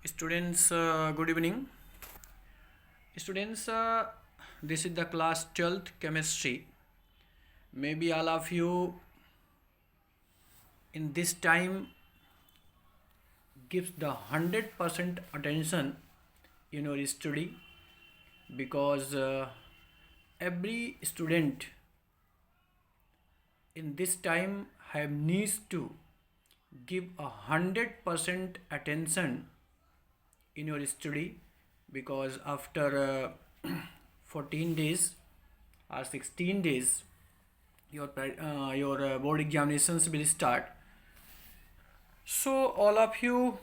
Students, good evening. Students, this is the class 12th chemistry. Maybe all of you in this time gives the 100% attention in your study, because every student in this time have needs to give 100% attention in your study, because after 14 days or 16 days your board examinations will start. So all of you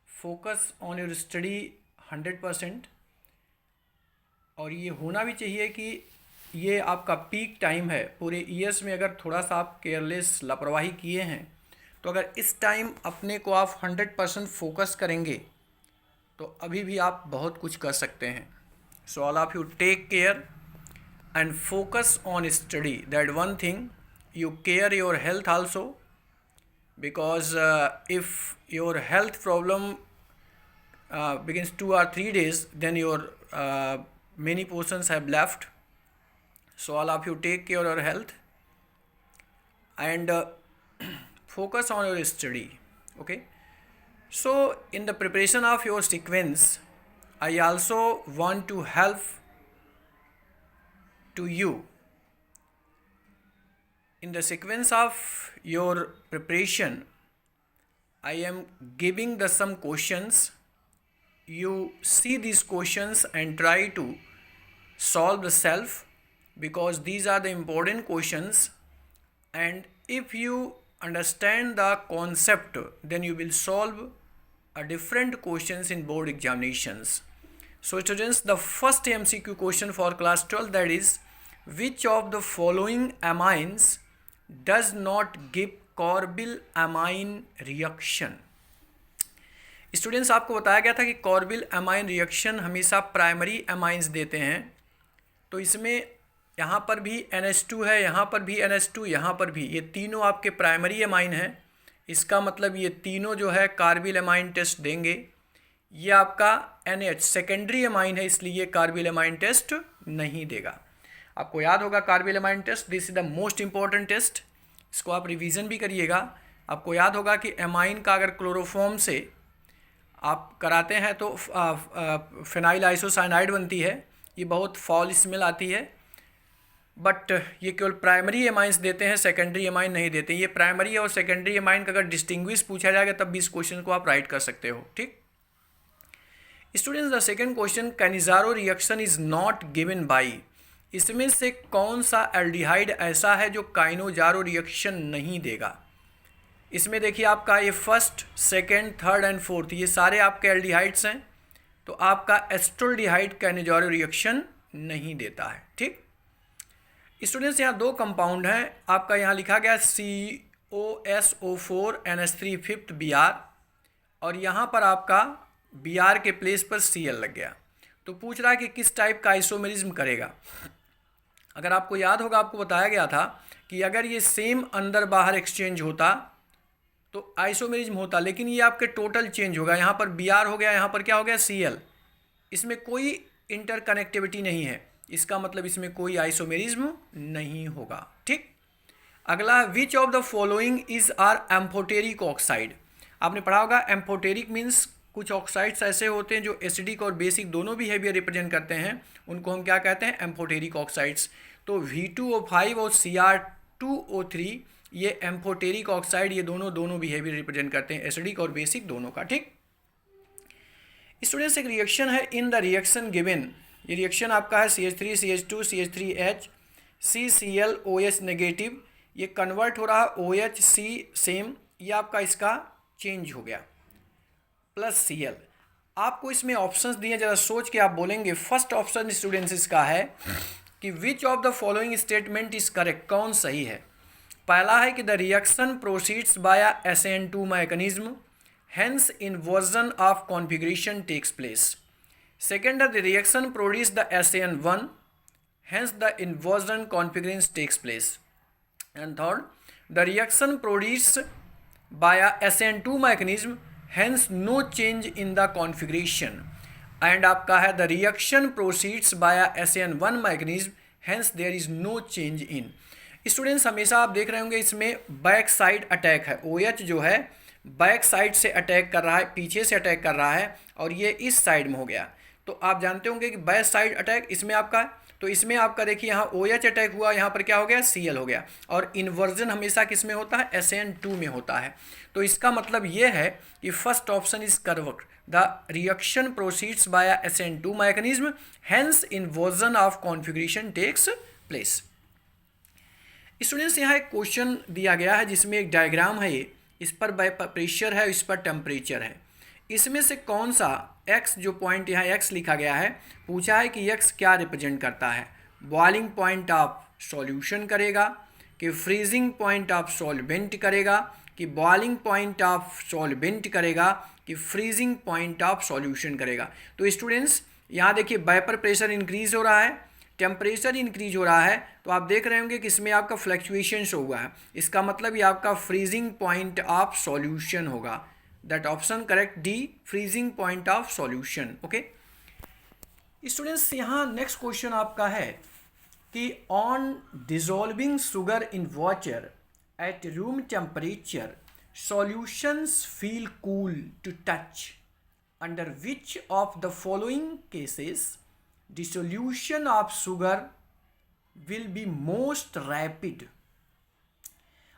focus on your study 100%, और ये होना भी चाहिए कि ये आपका peak time है पूरे ईयर्स में। अगर थोड़ा सा आप केयरलेस लापरवाही किए हैं तो अगर इस टाइम अपने को आप 100% फोकस करेंगे तो अभी भी आप बहुत कुछ कर सकते हैं। So all of you take care and focus on study. That one thing, you care your health also, because if your health problem begins 2 or 3 days, then your many portions have left. So all of you take care of your health and focus on your study. Okay, so in the preparation of your sequence, I also want to help to you. In the sequence of your preparation, I am giving the some questions. You see these questions and try to solve the self, because these are the important questions, and if you understand the concept, then you will solve a different questions in board examinations. So students, the first MCQ question for class 12, that is, which of the following amines does not give carbyl amine reaction? Students, आपको बताया गया था कि carbyl amine reaction हमेशा primary amines देते हैं। तो इसमें यहाँ पर भी NH2 है, यहाँ पर भी NH2, यहाँ पर भी, ये तीनों आपके प्राइमरी अमाइन हैं। इसका मतलब ये तीनों जो है कार्बिल अमाइन टेस्ट देंगे। ये आपका NH सेकेंडरी अमाइन है, इसलिए ये कार्बिल अमाइन टेस्ट नहीं देगा। आपको याद होगा carbylamine test, this is the most important test. इसको आप रिवीजन भी करिएगा। आपको याद होगा कि अमाइन का अगर क्लोरोफॉर्म से आप कराते हैं तो फिनाइल आइसोसाइनाइड बनती है। ये बहुत फॉल स्मेल आती है, बट ये केवल प्राइमरी अमाइंस देते हैं, सेकेंडरी अमाइन नहीं देते। ये प्राइमरी और सेकेंडरी अमाइन का अगर डिस्टिंग्विश पूछा जाएगा तब भी इस क्वेश्चन को आप राइट कर सकते हो। ठीक students, the second question, Cannizzaro reaction is not given by. इसमें से कौन सा एल्डिहाइड ऐसा है जो काइनोजारो रिएक्शन नहीं देगा? इसमें देखिए आपका ये first, second, third and fourth, ये सारे आपके एल्डिहाइड्स हैं। तो आपका एस्ट्रोल्डिहाइड काइनोजारो रिएक्शन नहीं देता है। ठीक स्टूडेंट्स, यहाँ दो कंपाउंड हैं। आपका यहाँ लिखा गया COSO4 NH3 5th Br, और यहाँ पर आपका Br के प्लेस पर Cl लग गया। तो पूछ रहा है कि किस टाइप का आइसोमेरिज्म करेगा। अगर आपको याद होगा, आपको बताया गया था कि अगर ये सेम अंदर बाहर एक्सचेंज होता तो आइसोमेरिज्म होता, लेकिन ये आपके टोटल चेंज होगा। यहाँ पर Br हो गया, यहाँ पर क्या हो गया, Cl। इसमें कोई इंटरकनेक्टिविटी नहीं है, इसका मतलब इसमें कोई आइसोमेरिज्म नहीं होगा। ठीक अगला, which of the following is are amphoteric oxide. आपने पढ़ा होगा एम्फोटेरिक मीन्स कुछ ऑक्साइड्स ऐसे होते हैं जो एसिडिक और बेसिक दोनों बिहेवियर रिप्रेजेंट करते हैं, उनको हम क्या कहते हैं, एम्फोटेरिक ऑक्साइड्स। तो V2O5 और Cr2O3 ये एम्फोटेरिक ऑक्साइड, ये दोनों बिहेवियर रिप्रेजेंट करते हैं, एसिडिक और बेसिक दोनों का। ठीक स्टूडेंट्स, एक रिएक्शन है, इन द रिएक्शन गिवन, ये रिएक्शन आपका है CH3 CH2 CH3H CClOH negative, ये कन्वर्ट हो रहा है OHC सेम, ये आपका इसका चेंज हो गया, प्लस Cl। आपको इसमें ऑप्शंस दिए, जरा सोच के आप बोलेंगे। फर्स्ट ऑप्शन स्टूडेंट्स इसका है कि which of the following statement is correct, कौन सही है। पहला है कि the reaction proceeds by SN2 mechanism, hence inversion of configuration takes place. Second, the reaction produce the SN1, hence the inversion configuration takes place. And third, the reaction produce by SN2 mechanism, hence no change in the configuration. And आपका है the reaction proceeds by SN1 mechanism, hence there is no change in. Students हमेशा आप देख रहे होंगे इसमें back side attack है. OH जो है बैक साइड से अटैक कर रहा है, पीछे से अटैक कर रहा है, और ये इस साइड में हो गया. तो आप जानते होंगे कि बैक साइड अटैक इसमें आपका है. तो इसमें आपका देखिए यहाँ OH अटैक हुआ, यहाँ पर क्या हो गया, Cl हो गया. और इन्वर्जन हमेशा किस में होता है, SN2 में होता है. तो इसका मतलब ये है कि first option is correct. The reaction proceeds by SN2 mechanism, hence inversion of configuration takes place. Students यहाँ एक क्वेश्चन दिया गया है जिसमें एक डायग्राम है, ये इस पर प्रेशर है, इस पर टेम्परेचर है. इसमें से कौन सा x, जो पॉइंट यहाँ x लिखा गया है, पूछा है कि x क्या रिप्रेजेंट करता है. बॉइलिंग पॉइंट ऑफ सॉल्यूशन करेगा, कि फ्रीजिंग पॉइंट ऑफ सॉल्वेंट करेगा, कि बॉइलिंग पॉइंट ऑफ सॉल्वेंट करेगा, कि फ्रीजिंग पॉइंट ऑफ सॉल्यूशन करेगा. तो स्टूडेंट्स यहाँ देखिए वेपर प्रेशर इंक्रीज हो रहा है, टेम्परेचर इंक्रीज हो रहा है, तो आप देख रहे होंगे कि इसमें आपका फ्लक्चुएशंस हुआ है. इसका मतलब ये आपका फ्रीजिंग पॉइंट ऑफ सॉल्यूशन होगा. That option correct D, freezing point of solution. Okay students, यहाँ नेक्स्ट क्वेश्चन आपका है कि on dissolving sugar in water at room temperature solutions feel cool to touch. Under which of the following cases dissolution of sugar will be most rapid.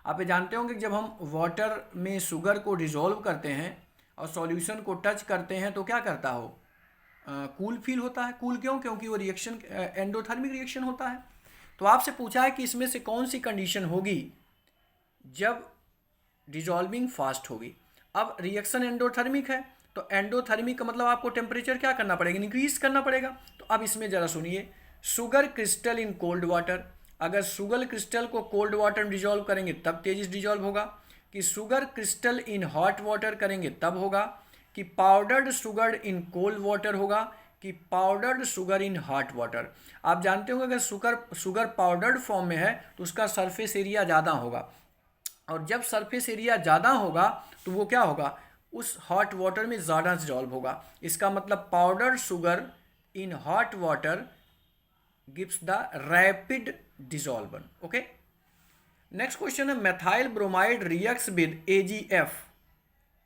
आप ये जानते होंगे कि जब हम वाटर में शुगर को डिजोल्व करते हैं और सॉल्यूशन को टच करते हैं तो क्या करता हो, कूल फील होता है. कूल क्यों, क्योंकि वो रिएक्शन एंडोथर्मिक रिएक्शन होता है. तो आपसे पूछा है कि इसमें से कौन सी कंडीशन होगी जब डिजोल्विंग फास्ट होगी. अब रिएक्शन एंडोथर्मिक है, तो एंडोथर्मिक का मतलब आपको टेम्परेचर क्या करना पड़ेगा, इंक्रीज करना पड़ेगा. तो अब इसमें ज़रा सुनिए, sugar crystal in cold water, अगर शुगर क्रिस्टल को कोल्ड वाटर में डिजोल्व करेंगे तब तेजी से डिजोल्व होगा, कि शुगर क्रिस्टल इन हॉट वाटर करेंगे तब होगा, कि powdered sugar in cold water होगा, कि powdered sugar in hot water. आप जानते होंगे अगर शुगर पाउडर्ड फॉर्म में है तो उसका सरफेस एरिया ज़्यादा होगा, और जब सरफेस एरिया ज़्यादा होगा तो वो क्या होगा, उस हॉट वाटर में ज़्यादा डिजॉल्व होगा. इसका मतलब powder sugar in hot water gives the rapid dissolution. Okay next question है, methyl bromide reacts with AgF.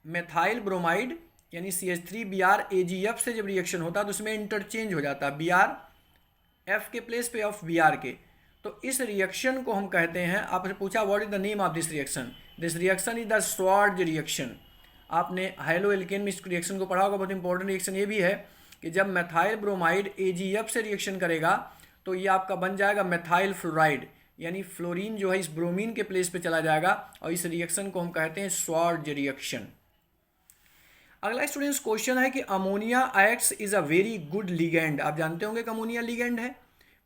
Methyl bromide यानी CH3Br AgF से जब रिएक्शन होता है तो उसमें इंटरचेंज हो जाता है, Br F के प्लेस पे ऑफ Br के. तो इस रिएक्शन को हम कहते हैं, आपसे पूछा what is the name of this reaction. This reaction is the स्वार्ज reaction. आपने हाइलो एल्केन में इस रिएक्शन को पढ़ा होगा. बहुत इंपॉर्टेंट रिएक्शन ये भी है कि जब मेथाइल ब्रोमाइड AgF से रिएक्शन करेगा तो ये आपका बन जाएगा मेथाइल फ्लोराइड, यानी फ्लोरीन जो है इस ब्रोमीन के प्लेस पे चला जाएगा, और इस रिएक्शन को हम कहते हैं स्वार्ज रिएक्शन. अगला स्टूडेंट्स क्वेश्चन है कि ammonia acts is a very good ligand. आप जानते होंगे कि अमोनिया लिगेंड है,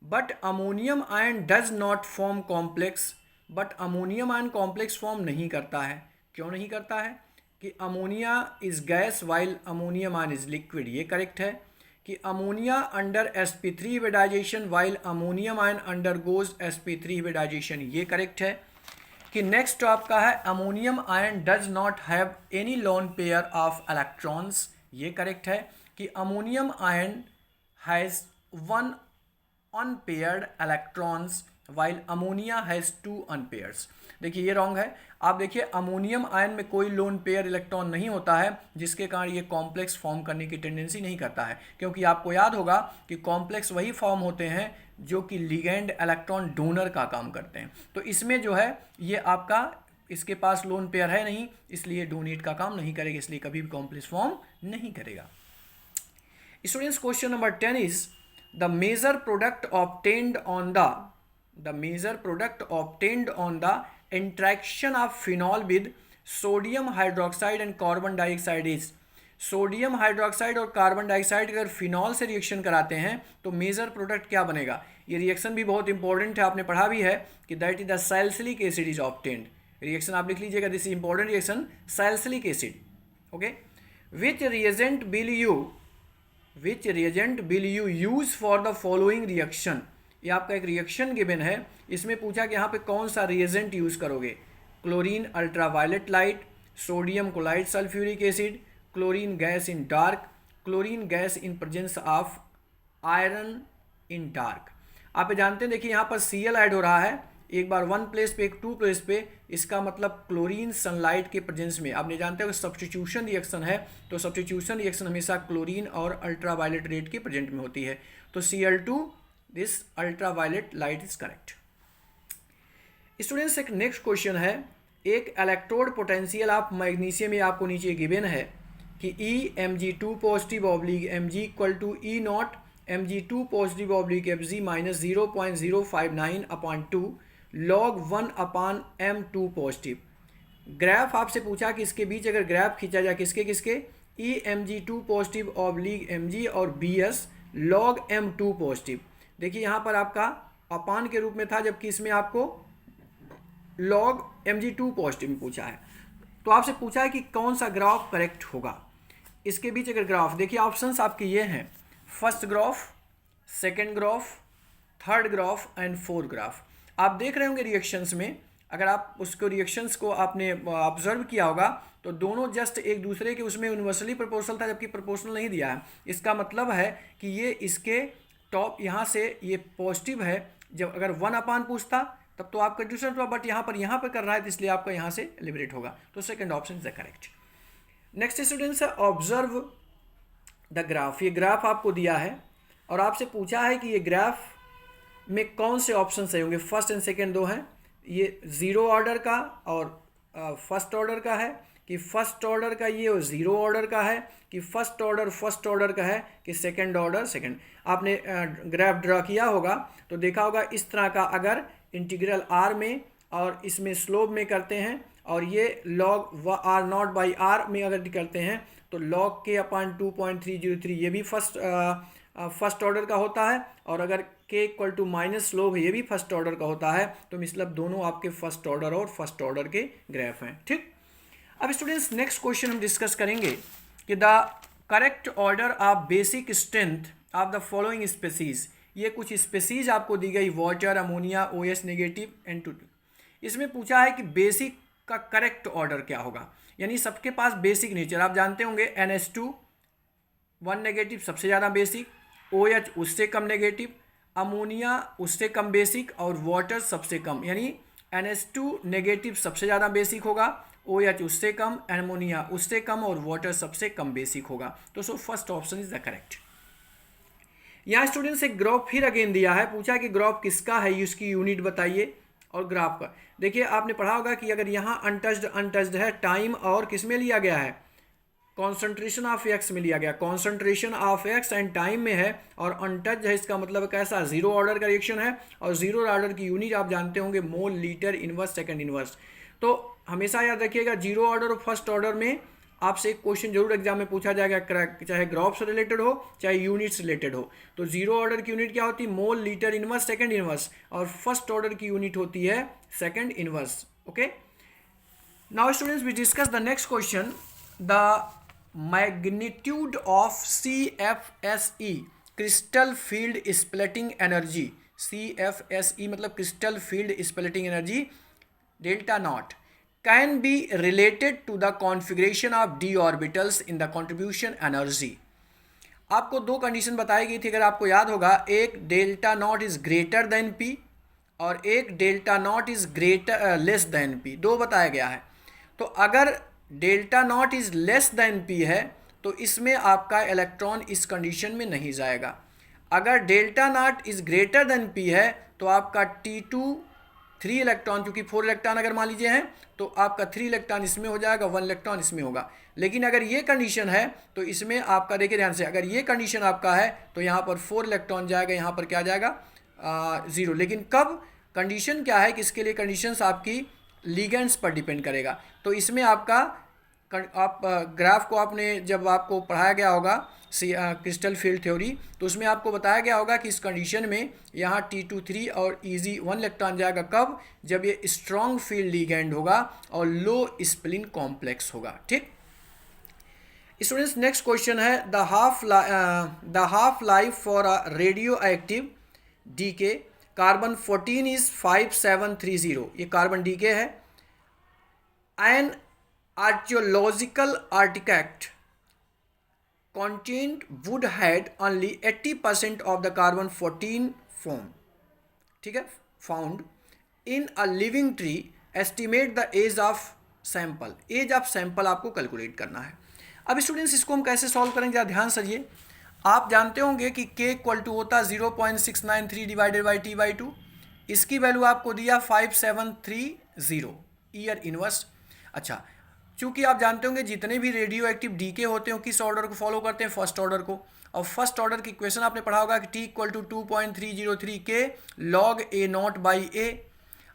but ammonium ion does not form complex. But ammonium ion complex form नहीं करता है. क्यों नहीं करता है, कि ammonia is gas while ammonium ion is liquid, ये करेक्ट है. कि ammonia under sp3 hybridisation while ammonium ion under goes sp3 hybridisation, ये करेक्ट है. कि नेक्स्ट आपका है ammonium ion does not have any lone pair of electrons, ये correct है. कि ammonium ion has 1 unpaired electrons while ammonia has 2 अनपेयर्स. देखिए ये रॉन्ग है. आप देखिए अमोनियम आयन में कोई लोन पेयर इलेक्ट्रॉन नहीं होता है, जिसके कारण ये कॉम्प्लेक्स फॉर्म करने की टेंडेंसी नहीं करता है. क्योंकि आपको याद होगा कि कॉम्प्लेक्स वही फॉर्म होते हैं जो कि लिगेंड इलेक्ट्रॉन डोनर का काम करते हैं. तो इसमें जो है ये आपका, इसके पास लोन पेयर है नहीं, इसलिए डोनेट का काम नहीं करेगा, इसलिए कभी भी कॉम्प्लेक्स फॉर्म नहीं करेगा. Students question number 10 is the major product obtained on the interaction of phenol with sodium hydroxide and carbon dioxide is. Sodium hydroxide और कार्बन डाइऑक्साइड अगर फिनॉल से रिएक्शन कराते हैं तो मेजर प्रोडक्ट क्या बनेगा. ये रिएक्शन भी बहुत इंपॉर्टेंट है, आपने पढ़ा भी है कि that is the salicylic acid is obtained. Reaction आप लिख लीजिएगा, this is important reaction, salicylic acid. Okay which reagent will you use for the following reaction. ये आपका एक रिएक्शन गिवन है, इसमें पूछा कि यहाँ पे कौन सा रिएजेंट यूज़ करोगे. Chlorine ultraviolet light, sodium chloride sulphuric acid, chlorine gas in dark, chlorine gas in presence of iron in dark. आप जानते हैं, देखिए यहाँ पर Cl ऐड हो रहा है, एक बार 1 प्लेस पे, एक 2 प्लेस पे, इसका मतलब क्लोरीन सनलाइट के प्रेजेंस में। आपने जानते हो सब्स्टिट्यूशन रिएक्शन है, तो सब्स्टिट्यूशन रिएक्शन हमेशा क्लोरीन और अल्ट्रावायलेट रेड के प्रेजेंट में होती है। तो Cl2, this ultraviolet light is correct. Students, एक नेक्स्ट क्वेश्चन है, एक इलेक्ट्रोड पोटेंशियल ऑफ मैग्नीशियम में आपको नीचे गिवन है कि Mg2 positive oblique Mg equal to E0 Mg2 positive oblique Fg minus 0.059/2 log 1/M2 positive. Graph आपसे पूछा कि इसके बीच अगर ग्राफ खींचा जाए किसके किसके, Mg2 पॉजिटिव ऑब्लिक Mg और Bs log M2 पॉजिटिव। देखिए यहाँ पर आपका अपान के रूप में था, जबकि इसमें आपको log Mg2 पॉजिटिव में पूछा है। तो आपसे पूछा है कि कौन सा ग्राफ करेक्ट होगा। इसके बीच अगर ग्राफ देखिए, ऑप्शंस आपके ये हैं, first graph, second graph, third graph and fourth graph. आप देख रहे होंगे रिएक्शंस में, अगर आप उसको रिएक्शंस को आपने ऑब्जर्व किया होगा तो दोनों जस्ट एक दूसरे के उसमें यूनिवर्सली प्रोपोर्शनल था, जबकि प्रोपोर्शनल नहीं दिया है। इसका मतलब है कि ये इसके टॉप यहाँ से ये पॉजिटिव है। जब अगर 1/, पूछता तब तो आपका डिफरेंट हुआ, बट यहाँ पर कर रहा है, तो इसलिए आपका यहाँ से लिबरेट होगा। तो second option is the correct. Next students, observe the graph. ये ग्राफ आपको दिया है और आपसे पूछा है कि ये ग्राफ में कौन से ऑप्शन सही होंगे। फर्स्ट एंड सेकंड दो हैं, ये जीरो ऑर्डर का और फर्स्ट ऑर्डर का है, कि फर्स्ट ऑर्डर का ये और जीरो ऑर्डर का है, कि फर्स्ट ऑर्डर का है, कि सेकंड ऑर्डर सेकंड। आपने ग्राफ ड्रा किया होगा तो देखा होगा इस तरह का, अगर इंटीग्रल आर में और इसमें स्लोप में करते हैं और ये लॉग R0/r में अगर करते हैं तो लॉग k/2.303 ये भी फर्स्ट ऑर्डर का होता है, और अगर k equal to minus slope ये भी फर्स्ट ऑर्डर का होता है। तो मतलब दोनों आपके फर्स्ट ऑर्डर और फर्स्ट ऑर्डर के ग्राफ हैं। ठीक, अब स्टूडेंट्स नेक्स्ट क्वेश्चन हम डिस्कस करेंगे कि the correct order of basic strength of the following species. ये कुछ स्पेसीज आपको दी गई, water, ammonia, OH negative, N2। इसमें पूछा है कि बेसिक का करेक्ट ऑर्डर क्या होगा, यानी सबके पास बेसिक नेचर आप जानते होंगे। NH2 1 नेगेटिव सबसे ज़्यादा बेसिक, OH उससे कम नेगेटिव, अमोनिया उससे कम बेसिक और वाटर सबसे कम, यानी NH2 नेगेटिव सबसे ज़्यादा बेसिक होगा, OH उससे कम, अमोनिया उससे कम और वाटर सबसे कम बेसिक होगा। तो so first option is the correct. यहाँ स्टूडेंट्स एक ग्राफ फिर अगेन दिया है, पूछा कि ग्राफ किसका है, उसकी यूनिट बताइए और ग्राफ का। देखिए आपने पढ़ा होगा कि अगर यहाँ अनटच्ड है, टाइम और किस में लिया गया है, कॉन्सेंट्रेशन ऑफ एक्स में लिया गया, concentration of x and time में है, और अनटच्ड है, इसका मतलब कैसा, जीरो ऑर्डर का रिएक्शन है, और जीरो ऑर्डर की यूनिट आप जानते होंगे मोल, लीटर, इनवर्स, सेकंड इनवर्स। तो हमेशा याद रखिएगा जीरो ऑर्डर और फर्स्ट ऑर्डर में आपसे एक क्वेश्चन जरूर एग्जाम में पूछा जाएगा, चाहे ग्राफ से रिलेटेड हो चाहे यूनिट से रिलेटेड हो। तो जीरो ऑर्डर की यूनिट क्या होती है, mole, litre, inverse, second inverse, और फर्स्ट ऑर्डर की यूनिट होती है second inverse. Okay, now students we discuss the next question, the magnitude of CFSE crystal field splitting energy. CFSE मतलब crystal field splitting energy delta naught can be related to the configuration of d orbitals in the contribution energy। आपको दो condition बताई गई थी, अगर आपको याद होगा, एक delta not is greater than P और एक delta not is less than P, दो बताया गया है। तो अगर delta not is less than P है तो इसमें आपका इलेक्ट्रॉन इस कंडीशन में नहीं जाएगा। अगर delta not is greater than P है तो आपका T2 3 इलेक्ट्रॉन, क्योंकि 4 इलेक्ट्रॉन अगर मान लीजिए हैं तो आपका 3 इलेक्ट्रॉन इसमें हो जाएगा, 1 इलेक्ट्रॉन इसमें होगा। लेकिन अगर ये कंडीशन है तो इसमें आपका देखिए ध्यान से, अगर ये कंडीशन आपका है तो यहाँ पर 4 इलेक्ट्रॉन जाएगा, यहाँ पर क्या जाएगा 0। लेकिन कब, कंडीशन क्या है कि इसके लिए कंडीशंस आपकी लिगेंड्स पर डिपेंड करेगा। तो इसमें आपका आप ग्राफ को आपने जब आपको पढ़ाया गया होगा क्रिस्टल फील्ड थ्योरी, तो उसमें आपको बताया गया होगा कि इस कंडीशन में यहाँ T2 3 और इजी 1 इलेक्ट्रॉन जाएगा, कब, जब ये स्ट्रॉन्ग फील्ड लिगेंड होगा और लो स्प्लिन कॉम्प्लेक्स होगा। ठीक स्टूडेंट्स, नेक्स्ट क्वेश्चन है, the half life for a radioactive decay carbon 14 is 5730। ये कार्बन डीके है। An archaeological artifact contained would had only 80% of the carbon 14 form, ठीक है, found in a living tree. Estimate the age of sample. Age of sample आपको calculate करना है. अब students इसको हम कैसे सॉल्व करेंगे, ज़रा ध्यान सरिए. आप जानते होंगे कि k इक्वल टू होता है 0.693 डिवाइडेड बाई t बाई 2. इसकी वैल्यू आपको दिया 5730 ईयर इनवर्स. अच्छा, चूंकि आप जानते होंगे जितने भी रेडियो एक्टिव डीके होते हैं किस ऑर्डर को फॉलो करते हैं, फर्स्ट ऑर्डर को. और फर्स्ट ऑर्डर की इक्वेशन आपने पढ़ा होगा कि t इक्वल टू 2.303 के लॉग ए नॉट बाई ए.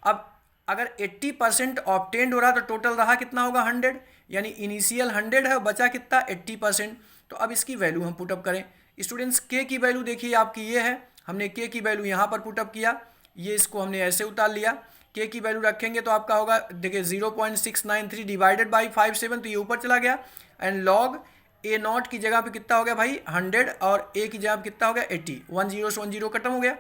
अब अगर 80% ऑब्टेंड हो रहा तो टोटल रहा कितना होगा 100, यानी इनिशियल 100 है, बचा कितना 80%. तो अब इसकी वैल्यू हम पुटअप करें. स्टूडेंट्स के की वैल्यू देखिए आपकी ये है, हमने के की वैल्यू यहाँ पर पुटअप किया, ये इसको हमने ऐसे उतार लिया. के की वैल्यू रखेंगे तो आपका होगा देखिए 0.693 डिवाइडेड बाई 57, तो ये ऊपर चला गया. एंड लॉग ए नॉट की जगह पे कितना हो गया भाई 100, और ए की जगह पे कितना हो गया 80. 1 0 से 1 0 खत्म हो गया.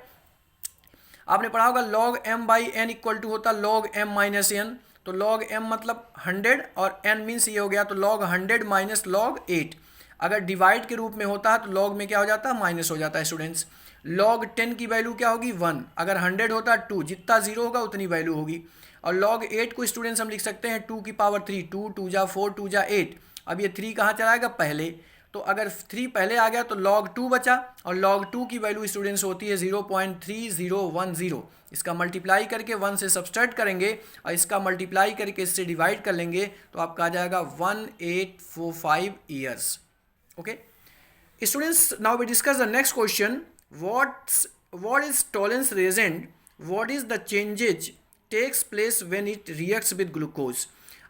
आपने पढ़ा होगा log M by N equal to होता लॉग एम माइनस एन. तो लॉग एम मतलब 100 और एन मीन्स ये हो गया, तो लॉग 100 माइनस लॉग 8. अगर डिवाइड के रूप में होता है तो लॉग में क्या हो जाता है माइनस हो जाता है स्टूडेंट्स. लॉग 10 की वैल्यू क्या होगी 1, अगर 100 होता है 2, जितना जीरो होगा उतनी वैल्यू होगी. और लॉग 8 को स्टूडेंट्स हम लिख सकते हैं 2 की पावर 3, 2 2 जा 4 2 जा 8. अब ये 3 कहाँ चला जाएगा पहले, तो अगर 3 पहले आ गया तो log 2 बचा, और log 2 की वैल्यू स्टूडेंट्स होती है 0.3010. इसका मल्टीप्लाई करके 1 से सब्सट्रैक्ट करेंगे और इसका मल्टीप्लाई करके इससे डिवाइड कर लेंगे तो आपका आ जाएगा 1845 years. Okay students, now we discuss the next question. what is tolerance reagent, what is the changes takes place when it reacts with glucose.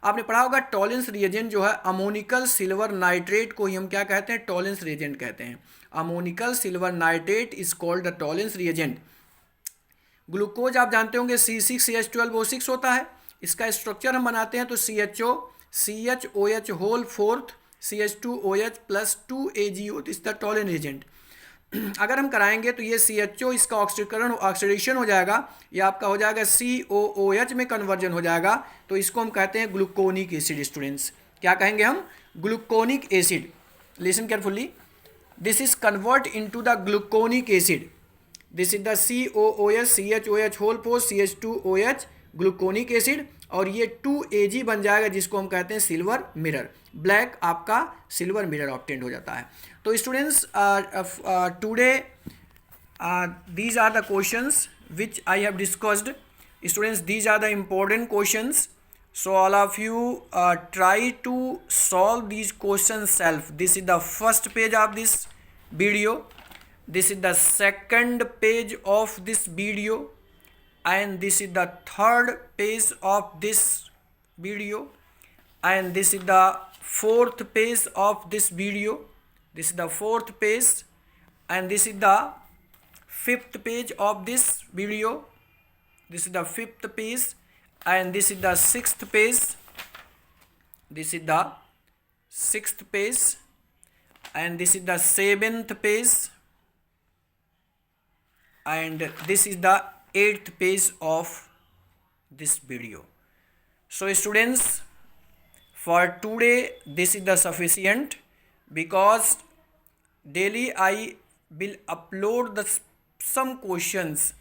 आपने पढ़ा होगा टॉलेंस रिएजेंट जो है अमोनिकल सिल्वर नाइट्रेट को ही हम क्या कहते हैं टॉलेंस रिएजेंट कहते हैं. Ammoniacal silver nitrate is called the Tollens reagent. Glucose आप जानते होंगे C6CH12O6 होता है. इसका स्ट्रक्चर हम बनाते हैं तो CHO CHOH whole fourth CH2OH plus 2AgO is the Tollens reagent. अगर हम कराएंगे तो ये CHO इसका ऑक्सीडेशन हो जाएगा, ये आपका हो जाएगा COOH में कन्वर्जन हो जाएगा, तो इसको हम कहते हैं ग्लूकोनिक एसिड. स्टूडेंट्स क्या कहेंगे हम gluconic acid. Listen carefully, this is convert into the gluconic acid. This is the COOH CHOH whole four CH2OH gluconic acid, और ये 2Ag बन जाएगा जिसको हम कहते हैं सिल्वर मिरर. ब्लैक आपका सिल्वर मिरर ऑब्टेंड हो जाता है. तो students today these are the questions which I have discussed. Students, these are the important questions, so all of you try to solve these questions self. This is the first page of this video, this is the second page of this video, and this is the third page of this video, and this is the fourth page of this video. This is the fourth page, and this is the fifth page of this video. This is the fifth page, and this is the sixth page. This is the sixth page, and this is the seventh page, and this is the eighth page of this video. So students, for today this is the sufficient, because daily I will upload the some questions,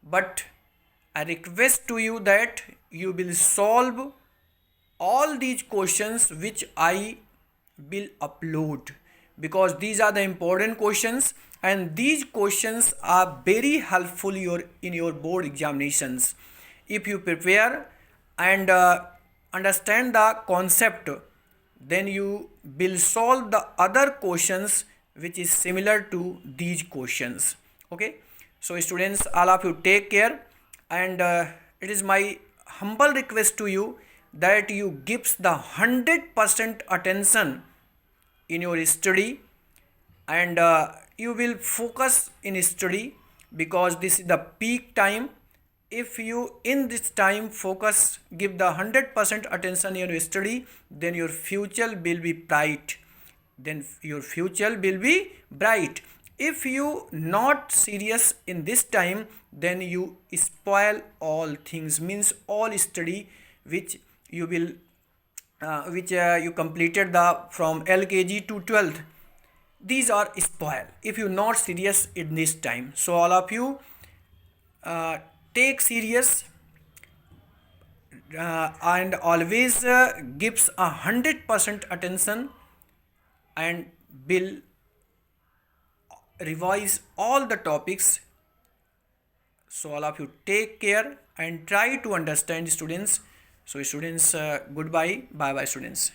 but I request to you that you will solve all these questions which I will upload, because these are the important questions, and these questions are very helpful in your board examinations. If you prepare and understand the concept, then you will solve the other questions which is similar to these questions. Okay, so students, all of you take care, and it is my humble request to you that you gives the 100% attention in your study, and you will focus in study, because this is the peak time. If you in this time focus, give the 100% attention in your study, then your future will be bright. Then your future will be bright. If you not serious in this time, then you spoil all things, means all study which you will you completed the from LKG to 12th. these are spoil if you're not serious in this time. So all of you take serious and always gives 100% attention and will revise all the topics. So all of you take care and try to understand, students. So students, goodbye, bye bye students.